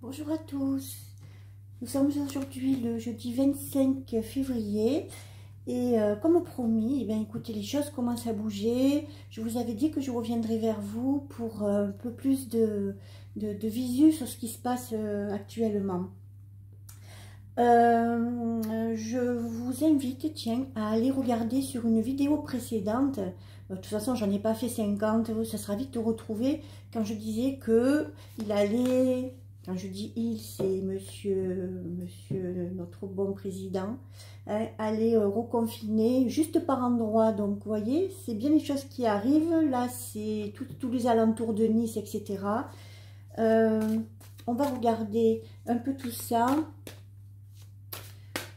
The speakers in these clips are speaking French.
Bonjour à tous, nous sommes aujourd'hui le jeudi 25 février et comme promis, écoutez, les choses commencent à bouger. Je vous avais dit que je reviendrai vers vous pour un peu plus de visu sur ce qui se passe actuellement. Je vous invite, tiens, à aller regarder sur une vidéo précédente. De toute façon, j'en ai pas fait 50, ça sera vite retrouvé. Quand je disais que il allait, quand je dis il, c'est monsieur notre bon président, hein, aller reconfiner juste par endroit. Donc, vous voyez, c'est bien les choses qui arrivent. Là, c'est tous les alentours de Nice, etc. On va regarder un peu tout ça.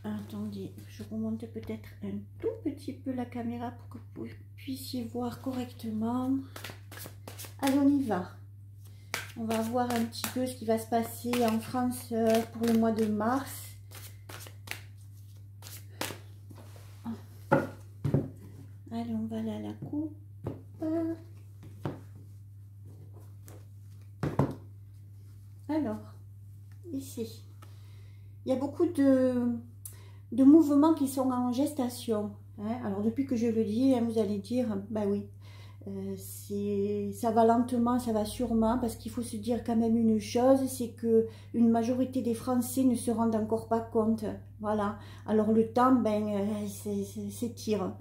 Attendez, je remonte peut-être un tout petit peu la caméra pour que vous puissiez voir correctement. Allez, on y va. On va voir un petit peu ce qui va se passer en France pour le mois de mars. Allez, on va aller à la coupe. Alors, ici, il y a beaucoup de mouvements qui sont en gestation. Hein. Alors, depuis que je le dis, hein, vous allez dire, bah oui, ça va lentement, ça va sûrement, parce qu'il faut se dire quand même une chose, c'est que une majorité des Français ne se rendent encore pas compte. Voilà. Alors, le temps, s'étire,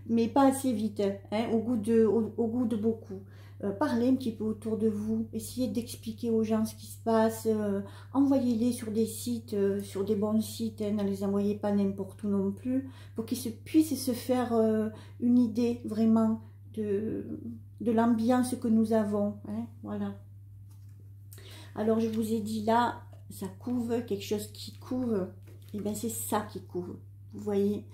mais pas assez vite, hein, au goût de beaucoup. Parlez un petit peu autour de vous, essayez d'expliquer aux gens ce qui se passe, envoyez-les sur des sites, sur des bons sites, hein, ne les envoyez pas n'importe où non plus, pour qu'ils puissent se faire une idée vraiment de l'ambiance que nous avons, hein, voilà. Alors je vous ai dit là, ça couve, quelque chose qui couve, et bien c'est ça qui couve, vous voyez,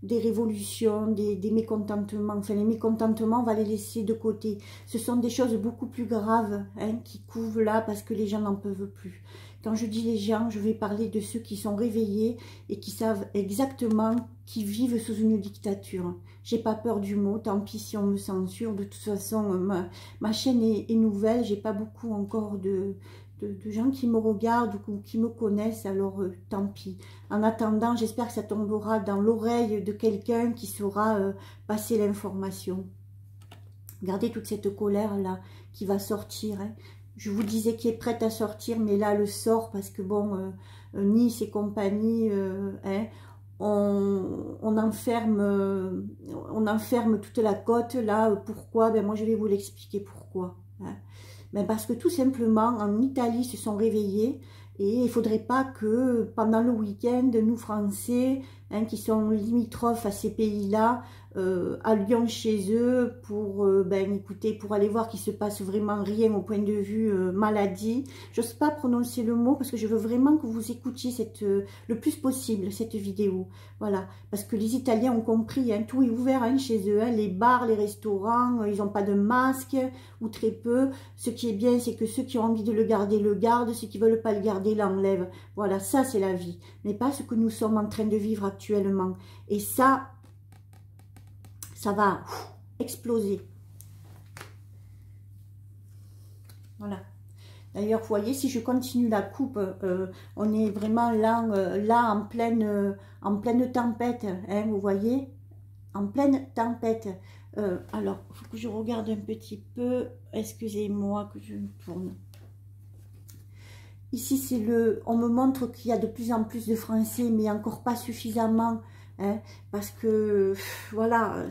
des révolutions, des mécontentements. Enfin, les mécontentements, on va les laisser de côté. Ce sont des choses beaucoup plus graves, hein, qui couvent là parce que les gens n'en peuvent plus. Quand je dis les gens, je vais parler de ceux qui sont réveillés et qui savent exactement qu'ils vivent sous une dictature. J'ai pas peur du mot, tant pis si on me censure. De toute façon, ma chaîne est nouvelle, j'ai pas beaucoup encore de gens qui me regardent ou qui me connaissent, alors tant pis. En attendant, j'espère que ça tombera dans l'oreille de quelqu'un qui saura passer l'information. Regardez toute cette colère-là qui va sortir. Hein. Je vous disais qu'il est prête à sortir, mais là, elle sort parce que, bon, Nice et compagnie, hein, on enferme toute la côte, là. Pourquoi? Ben, moi, je vais vous l'expliquer pourquoi. Hein. Ben parce que tout simplement, en Italie, ils se sont réveillés et il ne faudrait pas que pendant le week-end, nous Français, hein, qui sont limitrophes à ces pays-là, allions chez eux pour, écoutez, pour aller voir qu'il se passe vraiment rien au point de vue maladie. J'ose pas prononcer le mot parce que je veux vraiment que vous écoutiez le plus possible cette vidéo. Voilà, parce que les Italiens ont compris, hein, tout est ouvert, hein, chez eux, hein, les bars, les restaurants, ils n'ont pas de masque ou très peu. Ce qui est bien, c'est que ceux qui ont envie de le garder, le gardent, ceux qui ne veulent pas le garder, l'enlèvent. Voilà, ça c'est la vie, mais pas ce que nous sommes en train de vivre actuellement. Et ça va exploser. Voilà. D'ailleurs, vous voyez, si je continue la coupe, on est vraiment là en pleine tempête, hein, vous voyez, en pleine tempête. Alors, il faut que je regarde un petit peu, excusez-moi que je me tourne. Ici, on me montre qu'il y a de plus en plus de Français, mais encore pas suffisamment, hein, parce que, voilà,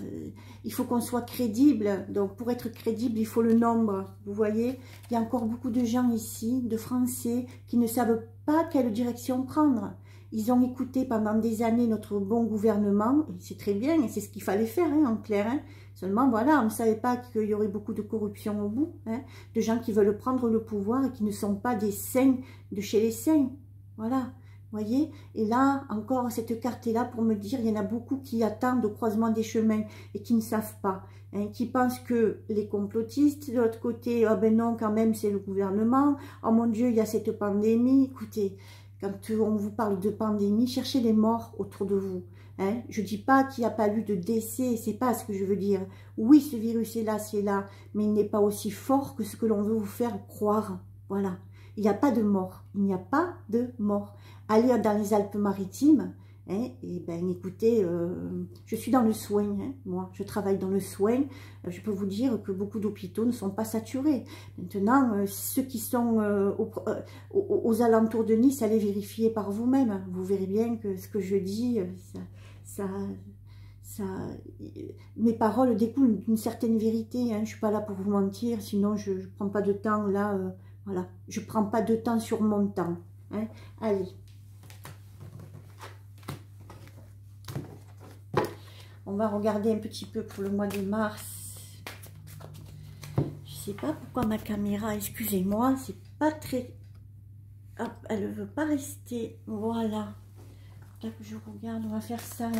il faut qu'on soit crédible. Donc, pour être crédible, il faut le nombre, vous voyez. Il y a encore beaucoup de gens ici, de Français, qui ne savent pas quelle direction prendre. Ils ont écouté pendant des années notre bon gouvernement, et c'est très bien, et c'est ce qu'il fallait faire, hein, en clair. Hein. Seulement, voilà, on ne savait pas qu'il y aurait beaucoup de corruption au bout, hein, de gens qui veulent prendre le pouvoir et qui ne sont pas des saints de chez les saints. Voilà, voyez. Et là, encore, cette carte est là pour me dire, il y en a beaucoup qui attendent au croisement des chemins et qui ne savent pas, hein, qui pensent que les complotistes, de l'autre côté, oh ben non, quand même, c'est le gouvernement, oh mon Dieu, il y a cette pandémie. Écoutez, quand on vous parle de pandémie, cherchez les morts autour de vous. Hein. Je ne dis pas qu'il n'y a pas eu de décès, c'est pas ce que je veux dire. Oui, ce virus est là, c'est là, mais il n'est pas aussi fort que ce que l'on veut vous faire croire. Voilà. Il n'y a pas de mort. Il n'y a pas de mort. Allez dans les Alpes-Maritimes, hein, et ben écoutez, je suis dans le soin, hein, moi, je travaille dans le soin. Je peux vous dire que beaucoup d'hôpitaux ne sont pas saturés. Maintenant, ceux qui sont aux alentours de Nice, allez vérifier par vous-même. Vous verrez bien que ce que je dis, mes paroles découlent d'une certaine vérité. Hein. Je ne suis pas là pour vous mentir, sinon je ne prends pas de temps là. Voilà, je ne prends pas de temps sur mon temps. Hein. Allez. On va regarder un petit peu pour le mois de mars. Je ne sais pas pourquoi ma caméra, excusez-moi, c'est pas très... Hop, elle ne veut pas rester. Voilà. Là que je regarde, on va faire ça.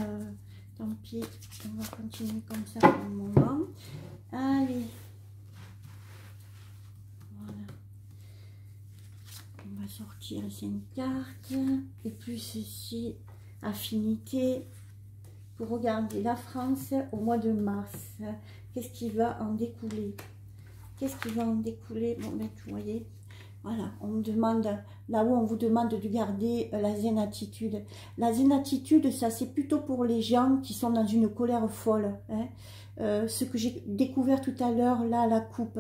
Tant pis, on va continuer comme ça pour le moment. Allez. Voilà. On va sortir les 5 cartes. Et plus ici, affinité. Pour regarder la France au mois de mars. Qu'est-ce qui va en découler? Qu'est-ce qui va en découler? Bon, ben, vous voyez, voilà, on me demande, là où on vous demande de garder la zen attitude. La zen attitude, ça c'est plutôt pour les gens qui sont dans une colère folle. Hein. Ce que j'ai découvert tout à l'heure, là, la coupe.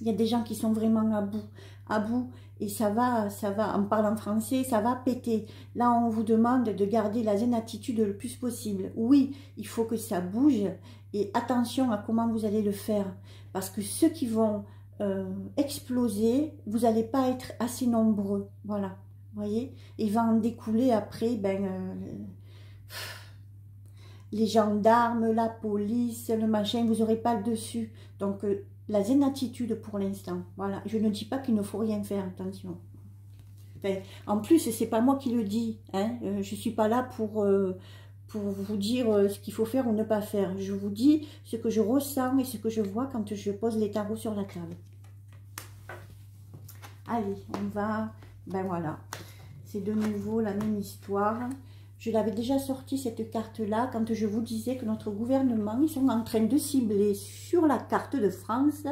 Il y a des gens qui sont vraiment à bout, et ça va, en parlant français, ça va péter. Là, on vous demande de garder la zen attitude le plus possible. Oui, il faut que ça bouge, et attention à comment vous allez le faire, parce que ceux qui vont exploser, vous n'allez pas être assez nombreux, voilà, vous voyez, et va en découler après, les gendarmes, la police, le machin, vous n'aurez pas le dessus, donc la zen attitude pour l'instant, voilà. Je ne dis pas qu'il ne faut rien faire, attention. Enfin, en plus, c'est pas moi qui le dis, hein. Je ne suis pas là pour vous dire ce qu'il faut faire ou ne pas faire. Je vous dis ce que je ressens et ce que je vois quand je pose les tarots sur la table. Allez, on va, ben voilà, c'est de nouveau la même histoire. Je l'avais déjà sorti cette carte-là quand je vous disais que notre gouvernement, ils sont en train de cibler sur la carte de France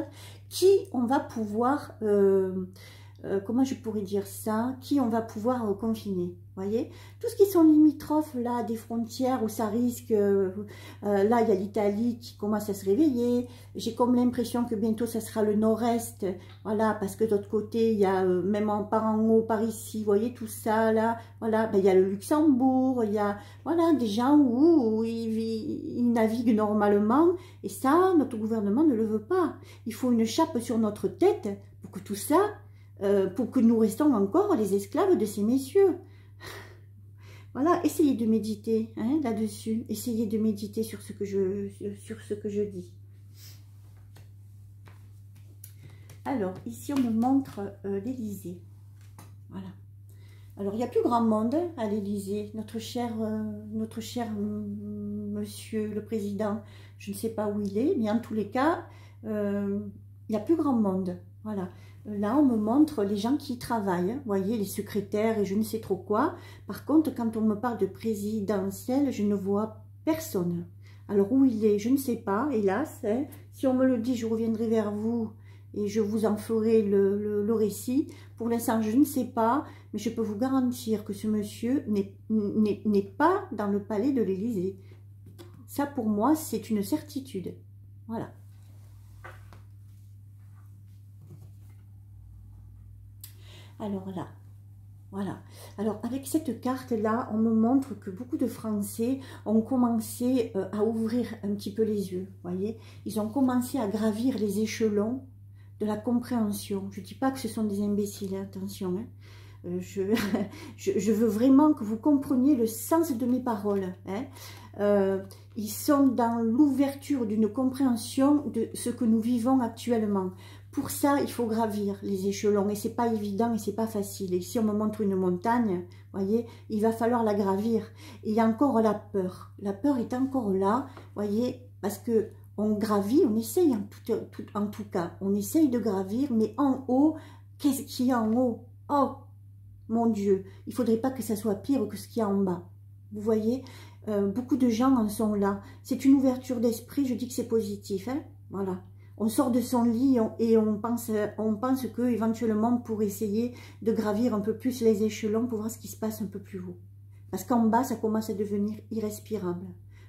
qui on va pouvoir, comment je pourrais dire ça, qui on va pouvoir confiner. Voyez, tout ce qui sont limitrophes là des frontières où ça risque, là il y a l'Italie qui commence à se réveiller. J'ai comme l'impression que bientôt ça sera le nord-est, voilà, parce que de l'autre côté il y a même par en haut, par ici, vous voyez tout ça là, voilà, ben, il y a le Luxembourg, il y a voilà des gens où ils naviguent normalement, et ça notre gouvernement ne le veut pas. Il faut une chape sur notre tête pour que tout ça, pour que nous restons encore les esclaves de ces messieurs. Voilà, essayez de méditer hein, là-dessus. Essayez de méditer sur ce que je dis. Alors, ici, on me montre l'Élysée. Voilà. Alors, il n'y a plus grand monde à l'Élysée. Notre cher monsieur le président, je ne sais pas où il est, mais en tous les cas, il n'y a plus grand monde. Voilà. Là, on me montre les gens qui travaillent, vous voyez, les secrétaires et je ne sais trop quoi. Par contre, quand on me parle de présidentielle, je ne vois personne. Alors, où il est, je ne sais pas, hélas. Hein. Si on me le dit, je reviendrai vers vous et je vous en ferai le récit. Pour l'instant, je ne sais pas, mais je peux vous garantir que ce monsieur n'est pas dans le palais de l'Élysée. Ça, pour moi, c'est une certitude. Voilà. Alors là, voilà. Alors avec cette carte-là, on me montre que beaucoup de Français ont commencé à ouvrir un petit peu les yeux, voyez. Ils ont commencé à gravir les échelons de la compréhension. Je ne dis pas que ce sont des imbéciles, hein, attention. Hein. Je veux vraiment que vous compreniez le sens de mes paroles. Hein. Ils sont dans l'ouverture d'une compréhension de ce que nous vivons actuellement. Pour ça, il faut gravir les échelons et c'est pas évident et c'est pas facile. Et si on me montre une montagne, voyez, il va falloir la gravir. Et il y a encore la peur. La peur est encore là, voyez, parce que on gravit, on essaye en tout cas, on essaye de gravir, mais en haut, qu'est-ce qu'il y a en haut? Oh, mon Dieu, il faudrait pas que ça soit pire que ce qu'il y a en bas. Vous voyez, Beaucoup de gens en sont là. C'est une ouverture d'esprit, je dis que c'est positif. Hein, voilà. On sort de son lit et on pense que éventuellement on pourrait essayer de gravir un peu plus les échelons pour voir ce qui se passe un peu plus haut. Parce qu'en bas, ça commence à devenir irrespirable.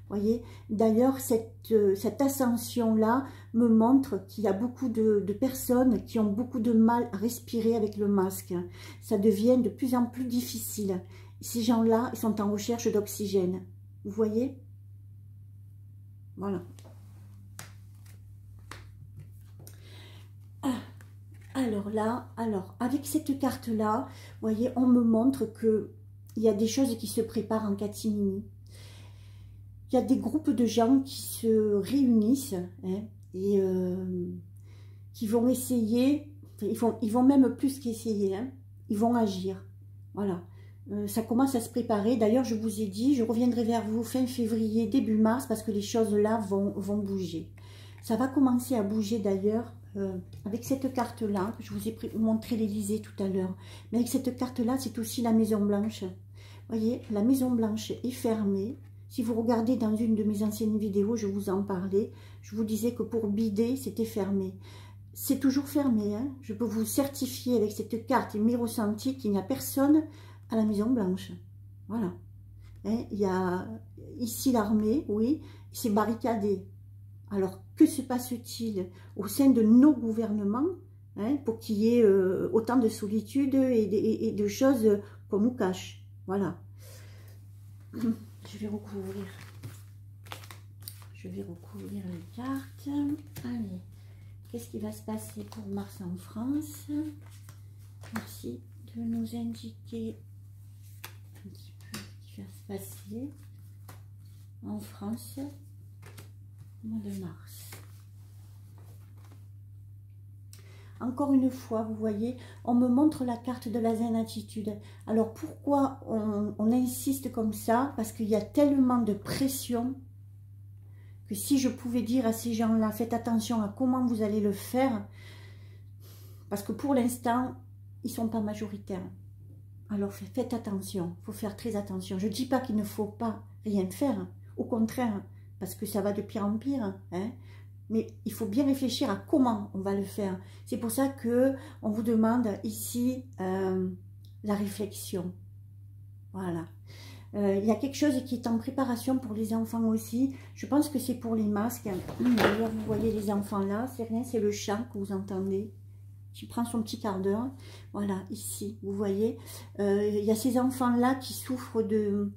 Voyez. D'ailleurs, cette ascension-là me montre qu'il y a beaucoup de personnes qui ont beaucoup de mal à respirer avec le masque. Ça devient de plus en plus difficile. Ces gens-là, ils sont en recherche d'oxygène. Vous voyez? Voilà. Alors là, avec cette carte-là, vous voyez, on me montre que il y a des choses qui se préparent en catimini. Il y a des groupes de gens qui se réunissent hein, et qui vont essayer, ils vont même plus qu'essayer, hein, ils vont agir. Voilà, ça commence à se préparer. D'ailleurs, je vous ai dit, je reviendrai vers vous fin février, début mars, parce que les choses là vont bouger. Ça va commencer à bouger d'ailleurs. Avec cette carte-là, je vous ai montré l'Élysée tout à l'heure, mais avec cette carte-là, c'est aussi la Maison Blanche. Vous voyez, la Maison Blanche est fermée. Si vous regardez dans une de mes anciennes vidéos, je vous en parlais. Je vous disais que pour bider, c'était fermé. C'est toujours fermé. Hein. Je peux vous certifier avec cette carte et mes ressentis qu'il n'y a personne à la Maison Blanche. Voilà. Hein, il y a ici l'armée, oui, c'est barricadé. Alors, que se passe-t-il au sein de nos gouvernements hein, pour qu'il y ait autant de solitude et de choses qu'on nous cache? Voilà. Je vais recouvrir. Les cartes. Allez, qu'est-ce qui va se passer pour Mars en France? Merci de nous indiquer un petit peu ce qui va se passer en France au mois de mars. Encore une fois, vous voyez, on me montre la carte de la zen attitude. Alors pourquoi on insiste comme ça? Parce qu'il y a tellement de pression que si je pouvais dire à ces gens-là, faites attention à comment vous allez le faire, parce que pour l'instant, ils ne sont pas majoritaires. Alors faites attention, il faut faire très attention. Je ne dis pas qu'il ne faut pas rien faire, au contraire, parce que ça va de pire en pire, hein. Mais il faut bien réfléchir à comment on va le faire. C'est pour ça qu'on vous demande ici la réflexion. Voilà. Il y a quelque chose qui est en préparation pour les enfants aussi. Je pense que c'est pour les masques. D'ailleurs, vous voyez les enfants là. C'est rien, c'est le chat que vous entendez. Qui prend son petit quart d'heure. Voilà, ici, vous voyez. Il y a ces enfants-là qui souffrent de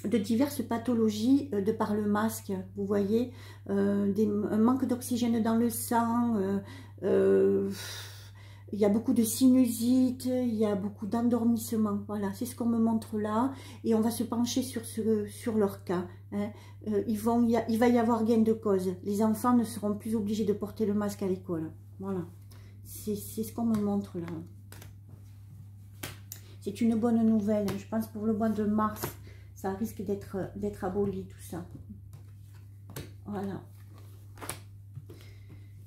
diverses pathologies de par le masque, vous voyez, un manque d'oxygène dans le sang, il y a beaucoup de sinusite, il y a beaucoup d'endormissement, voilà, c'est ce qu'on me montre là, et on va se pencher sur leur cas. Hein. Il va y avoir gain de cause, les enfants ne seront plus obligés de porter le masque à l'école, voilà, c'est ce qu'on me montre là. C'est une bonne nouvelle, je pense pour le mois de mars, ça risque d'être aboli tout ça. Voilà.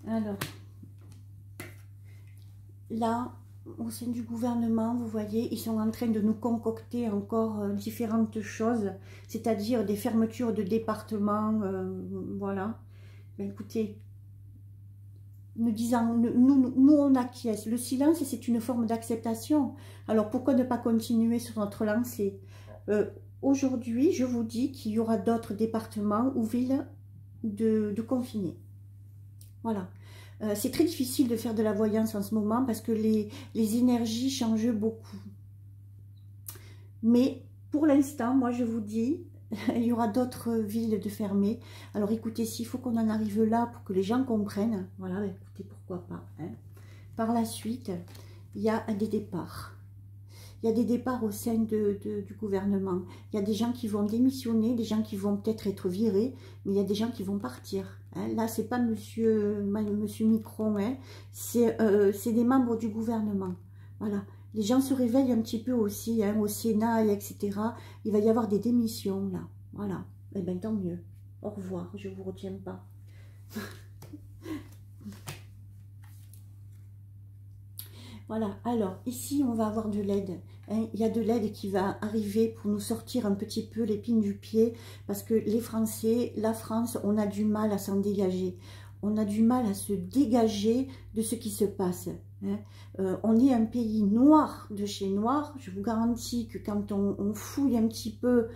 Alors, là, au sein du gouvernement, vous voyez, ils sont en train de nous concocter encore différentes choses, c'est-à-dire des fermetures de départements, voilà. Ben, écoutez, nous on acquiesce. Le silence, c'est une forme d'acceptation. Alors, pourquoi ne pas continuer sur notre lancée? Aujourd'hui, je vous dis qu'il y aura d'autres départements ou villes de confinés. Voilà. C'est très difficile de faire de la voyance en ce moment parce que les énergies changent beaucoup. Mais pour l'instant, moi je vous dis, il y aura d'autres villes de fermées. Alors écoutez, s'il faut qu'on en arrive là pour que les gens comprennent, voilà, écoutez, pourquoi pas. Hein. Par la suite, il y a des départs. Il y a des départs au sein du gouvernement. Il y a des gens qui vont démissionner, des gens qui vont peut-être être virés, mais il y a des gens qui vont partir. Hein. Là, c'est pas monsieur Micron, hein. C'est des membres du gouvernement. Voilà. Les gens se réveillent un petit peu aussi, hein, au Sénat, etc. Il va y avoir des démissions, là. Voilà. Eh bien, tant mieux. Au revoir, je ne vous retiens pas. Voilà, alors, ici, on va avoir de l'aide. hein. Il y a de l'aide qui va arriver pour nous sortir un petit peu l'épine du pied, parce que les Français, la France, on a du mal à s'en dégager. On a du mal à se dégager de ce qui se passe, hein. On est un pays noir de chez noir. Je vous garantis que quand on fouille un petit peu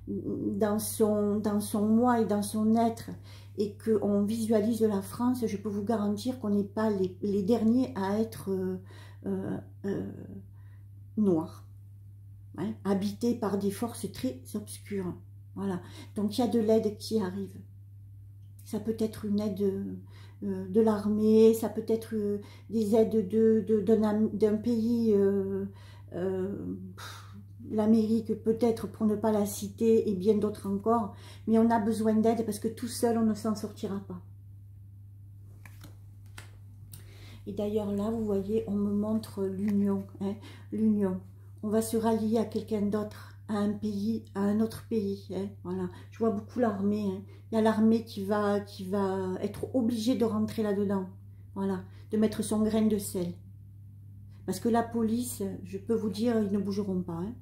dans son moi et dans son être, et qu'on visualise la France, je peux vous garantir qu'on n'est pas les derniers à être noirs, hein, habités par des forces très obscures. Voilà. Donc il y a de l'aide qui arrive. Ça peut être une aide de l'armée, ça peut être des aides d'un pays, l'Amérique peut-être pour ne pas la citer, et bien d'autres encore. Mais on a besoin d'aide parce que tout seul, on ne s'en sortira pas. Et d'ailleurs là, vous voyez, on me montre l'union, hein, l'union. On va se rallier à quelqu'un d'autre, à un pays, à un autre pays, hein, voilà. Je vois beaucoup l'armée, hein. Il y a l'armée qui va être obligée de rentrer là-dedans, voilà, de mettre son grain de sel. Parce que la police, je peux vous dire, ils ne bougeront pas, hein.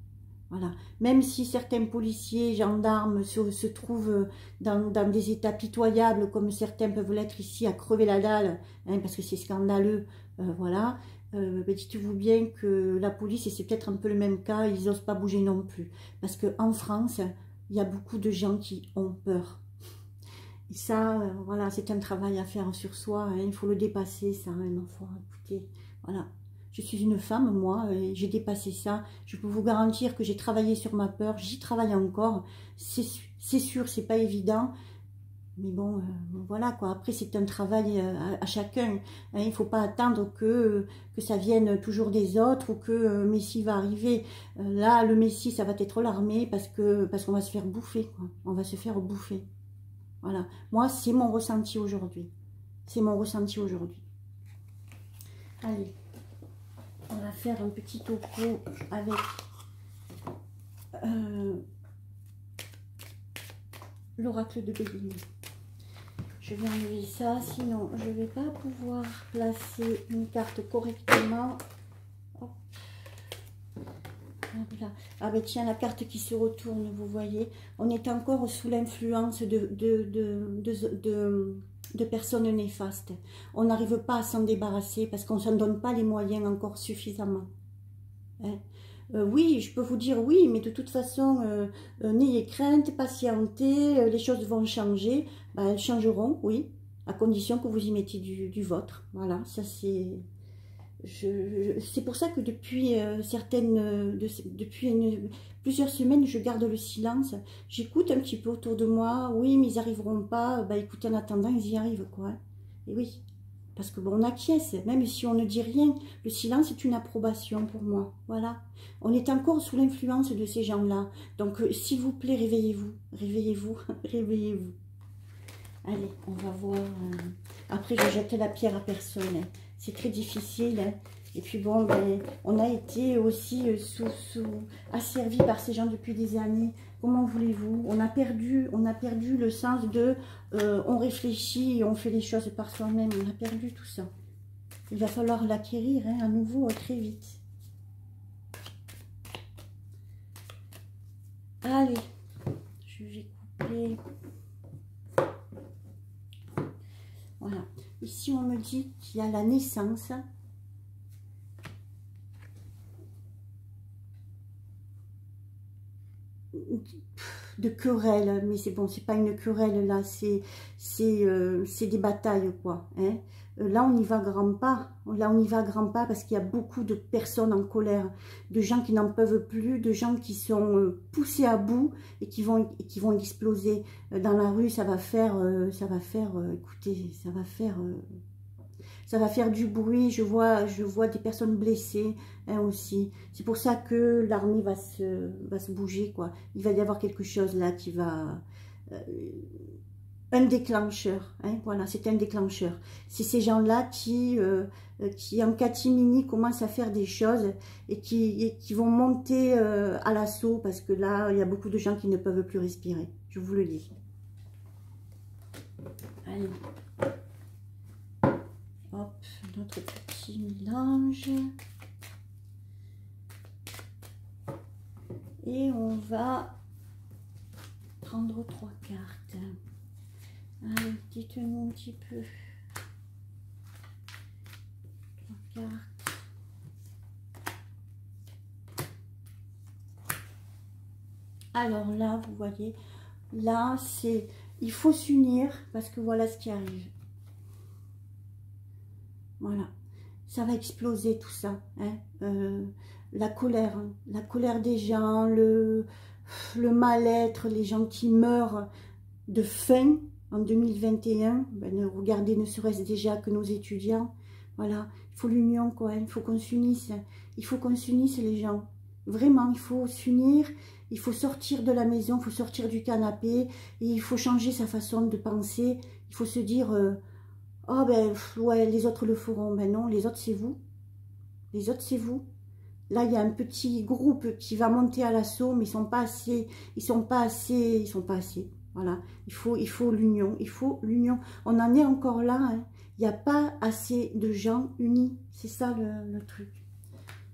Voilà. Même si certains policiers, gendarmes se trouvent dans des états pitoyables, comme certains peuvent l'être ici, à crever la dalle, hein, parce que c'est scandaleux, voilà, ben dites-vous bien que la police, et c'est peut-être un peu le même cas, ils n'osent pas bouger non plus. Parce qu'en France, il y a beaucoup de gens qui ont peur. Et ça, voilà, c'est un travail à faire sur soi, hein, il faut le dépasser, ça, hein, ma foi, écoutez, voilà. Je suis une femme, moi, et j'ai dépassé ça. Je peux vous garantir que j'ai travaillé sur ma peur, j'y travaille encore. C'est sûr, c'est pas évident. Mais bon, voilà quoi. Après, c'est un travail à chacun, hein. Il ne faut pas attendre que ça vienne toujours des autres ou que Messie va arriver. Là, le Messie, ça va être l'armée parce qu'on va se faire bouffer, quoi. On va se faire bouffer. Voilà. Moi, c'est mon ressenti aujourd'hui. C'est mon ressenti aujourd'hui. Allez. On va faire un petit topo avec l'oracle de Béline. Je vais enlever ça, sinon je ne vais pas pouvoir placer une carte correctement. Hop. Voilà. Ah ben tiens, la carte qui se retourne, vous voyez. On est encore sous l'influence de personnes néfastes. On n'arrive pas à s'en débarrasser parce qu'on ne s'en donne pas les moyens encore suffisamment. Hein. Oui, je peux vous dire oui, mais de toute façon, n'ayez crainte, patientez, les choses vont changer. Ben, elles changeront, oui, à condition que vous y mettiez du vôtre. Voilà, ça c'est... C'est pour ça que depuis plusieurs semaines, je garde le silence. J'écoute un petit peu autour de moi. Oui, mais ils n'arriveront pas. Bah, écoutez, en attendant, ils y arrivent, quoi. Et oui, parce que bon, on acquiesce, même si on ne dit rien. Le silence est une approbation pour moi. Voilà. On est encore sous l'influence de ces gens-là. Donc, s'il vous plaît, réveillez-vous. Réveillez-vous. Réveillez-vous. Allez, on va voir. Après, je jette la pierre à personne. Hein. C'est très difficile. Hein. Et puis bon, ben, on a été aussi asservis par ces gens depuis des années. Comment voulez-vous? On a perdu le sens de on réfléchit et on fait les choses par soi-même. On a perdu tout ça. Il va falloir l'acquérir, hein, à nouveau très vite. Allez, je vais couper. Voilà. Ici, on me dit qu'il y a la naissance de querelles, mais c'est bon, c'est pas une querelle là, c'est des batailles, quoi. Hein. Là, on y va grand pas. Là, on y va grand pas parce qu'il y a beaucoup de personnes en colère, de gens qui n'en peuvent plus, de gens qui sont poussés à bout et qui vont exploser. Dans la rue, ça va faire, écoutez, ça va faire du bruit. Je vois des personnes blessées, hein, aussi. C'est pour ça que l'armée va se bouger, quoi. Il va y avoir quelque chose là qui va... un déclencheur, hein, voilà, c'est un déclencheur. C'est ces gens-là qui en catimini commencent à faire des choses et qui vont monter à l'assaut parce que là, il y a beaucoup de gens qui ne peuvent plus respirer. Je vous le dis. Allez. Hop, notre petit mélange. Et on va prendre 3 cartes. Allez, dites-nous un petit peu. 3 cartes. Alors là, vous voyez, là, c'est, il faut s'unir parce que voilà ce qui arrive. Voilà, ça va exploser tout ça, hein. La colère des gens, le mal-être, les gens qui meurent de faim en 2021. Ben, regardez, ne serait-ce déjà que nos étudiants. Voilà, il faut l'union, quoi, il faut qu'on s'unisse. Il faut qu'on s'unisse, les gens. Vraiment, il faut s'unir, il faut sortir de la maison, il faut sortir du canapé, et il faut changer sa façon de penser. Il faut se dire, oh ben, ouais, les autres le feront. Ben non, les autres, c'est vous. Les autres, c'est vous. Là, il y a un petit groupe qui va monter à l'assaut, mais ils sont pas assez, ils sont pas assez. Voilà, il faut l'union, il faut l'union. On en est encore là, hein. Il n'y a pas assez de gens unis. C'est ça le truc.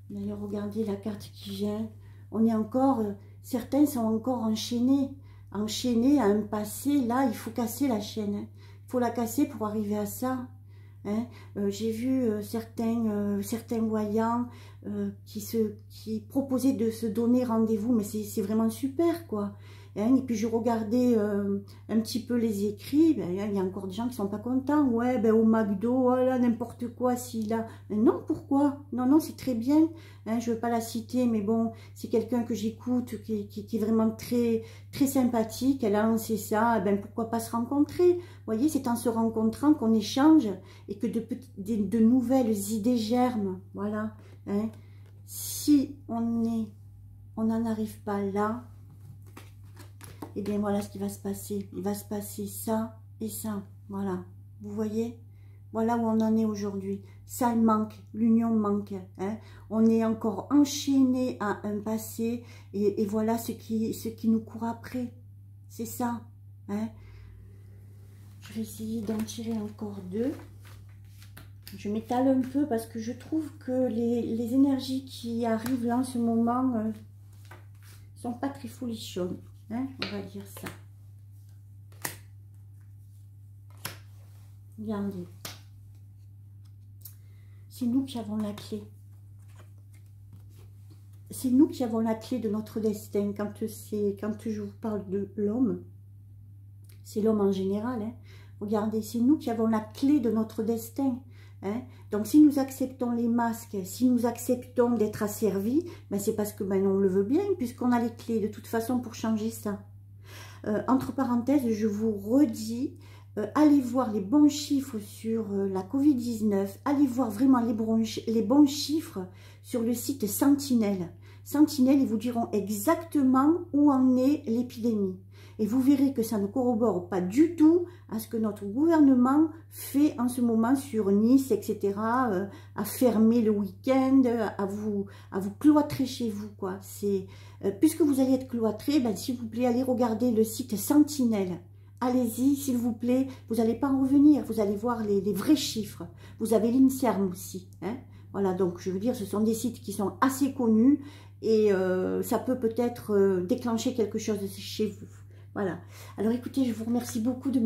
D'ailleurs, regardez la carte qui vient. On est encore, certains sont encore enchaînés à un passé. Là, il faut casser la chaîne, hein. Il faut la casser pour arriver à ça. Hein. J'ai vu certains voyants qui proposaient de se donner rendez-vous, mais c'est vraiment super, quoi. Hein. Et puis je regardais un petit peu les écrits, ben, il y a encore des gens qui sont pas contents. Ouais, ben au McDo, voilà, n'importe quoi, s'il a... Non, pourquoi? Non, non, c'est très bien. Hein, je veux pas la citer, mais bon, c'est quelqu'un que j'écoute, qui est vraiment très, très sympathique. Elle a lancé ça, ben pourquoi pas se rencontrer? Vous voyez, c'est en se rencontrant qu'on échange et que de nouvelles idées germent. Voilà. Hein. Si on n'en arrive pas là, et bien voilà ce qui va se passer. Il va se passer ça et ça. Voilà. Vous voyez? Voilà où on en est aujourd'hui. Ça manque. L'union manque. Hein. On est encore enchaîné à un passé. Et voilà ce qui nous court après. C'est ça. Hein. Je vais essayer d'en tirer encore 2. Je m'étale un peu parce que je trouve que les énergies qui arrivent là en ce moment sont pas très folichonnes. Hein, on va dire ça. Regardez. C'est nous qui avons la clé. C'est nous qui avons la clé de notre destin. Quand je vous parle de l'homme, c'est l'homme en général. Hein. Regardez, c'est nous qui avons la clé de notre destin. Hein. Donc, si nous acceptons les masques, si nous acceptons d'être asservis, ben, c'est parce que ben, on le veut bien, puisqu'on a les clés de toute façon pour changer ça. Entre parenthèses, je vous redis, allez voir les bons chiffres sur la Covid-19, allez voir vraiment les bons chiffres sur le site Sentinelle. Sentinelle, ils vous diront exactement où en est l'épidémie. Et vous verrez que ça ne corrobore pas du tout à ce que notre gouvernement fait en ce moment sur Nice, etc. À fermer le week-end, à vous cloîtrer chez vous, quoi. Puisque vous allez être cloîtré, ben, s'il vous plaît, allez regarder le site Sentinelle. Allez-y, s'il vous plaît. Vous n'allez pas en revenir. Vous allez voir les vrais chiffres. Vous avez l'INSERM aussi. Hein. Voilà, donc je veux dire, ce sont des sites qui sont assez connus et ça peut peut-être déclencher quelque chose chez vous. Voilà. Alors écoutez, je vous remercie beaucoup de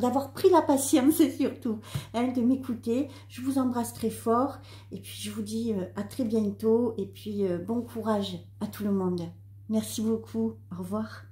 d'avoir pris la patience surtout, hein, de m'écouter. Je vous embrasse très fort et puis je vous dis à très bientôt et puis bon courage à tout le monde. Merci beaucoup. Au revoir.